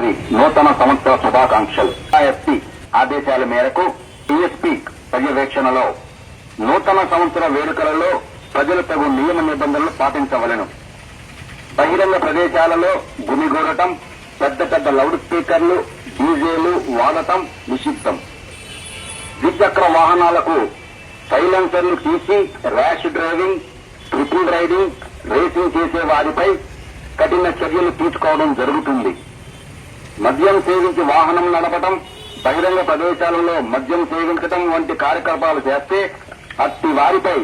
శ్రీ నూతన సంవత్సర శుభాకాంక్షలు. ఎస్పీ ఆదేశాల మేరకు టీఎస్పీ పర్యవేక్షణలో నూతన సంవత్సర వేడుకలలో ప్రజలు తగు నియమ నిబంధనలు పాటించవలెను. బహిరంగ ప్రదేశాలలో గుమిగూడటం, పెద్ద పెద్ద లౌడ్ స్పీకర్లు, డీజేలు వాడటం నిషిద్ధం. ద్విచక్ర వాహనాలకు సైలెన్సర్లు తీసి rash driving, triple riding, racing చేసే వారిపై కఠిన చర్యలు తీసుకోవడం జరుగుతుంది. మద్యం సేవించి వాహనం నడపడం, బహిరంగ ప్రదేశాలలో మద్యం సేవించడం వంటి కార్యకలాపాలు చేస్తే అట్టి వారిపై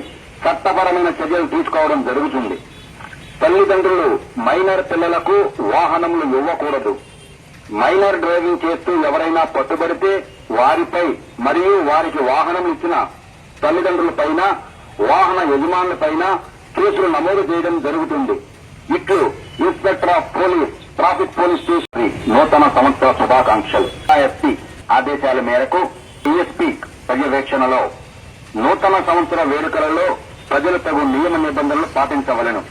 చట్టపరమైన చర్యలు తీసుకోవడం జరుగుతుంది. తల్లిదండ్రులు మైనర్ పిల్లలకు వాహనములు ఇవ్వకూడదు. మైనర్ డ్రైవింగ్ చేస్తూ ఎవరైనా పట్టుబడితే వారిపై మరియు వారికి వాహనం ఇచ్చిన తల్లిదండ్రులపైన, వాహన యజమానులపైన కేసులు నమోదు చేయడం జరుగుతుంది. ఇట్లు inspector of police, traffic police station నూతన సంవత్సర శుభాకాంక్షలు. ఎస్పీ ఆదేశాల మేరకు టీఎస్పీ పర్యవేక్షణలో నూతన సంవత్సర వేడుకలలో ప్రజలు తగు నియమ నిబంధనలు పాటించవలెను.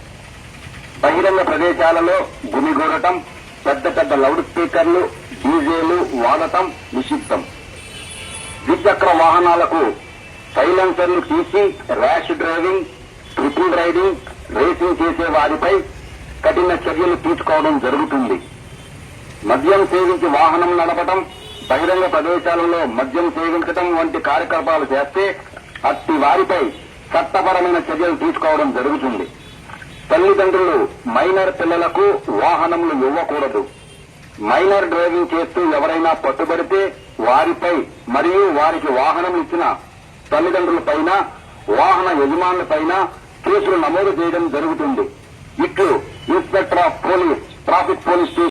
బహిరంగ ప్రదేశాలలో గుమిగూడటం, పెద్ద పెద్ద లౌడ్ స్పీకర్లు, డీజేలు వాడటం నిషిద్ధం. ద్విచక్ర వాహనాలకు సైలెన్సర్లు తీసి rash driving, triple riding, racing చేసే వారిపై కఠిన చర్యలు తీసుకోవడం జరుగుతుంది. మద్యం సేవించి వాహనం నడపడం, బహిరంగ ప్రదేశాలలో మద్యం సేవించడం వంటి కార్యకలాపాలు చేస్తే అట్టి వారిపై చట్టపరమైన చర్యలు తీసుకోవడం జరుగుతుంది. తల్లిదండ్రులు మైనర్ పిల్లలకు వాహనములు ఇవ్వకూడదు. మైనర్ డ్రైవింగ్ చేస్తూ ఎవరైనా పట్టుబడితే వారిపై మరియు వారికి వాహనం ఇచ్చిన తల్లిదండ్రులపైన, వాహన యజమానులపైన కేసులు నమోదు చేయడం జరుగుతుంది. ఇట్లు inspector of police, traffic police station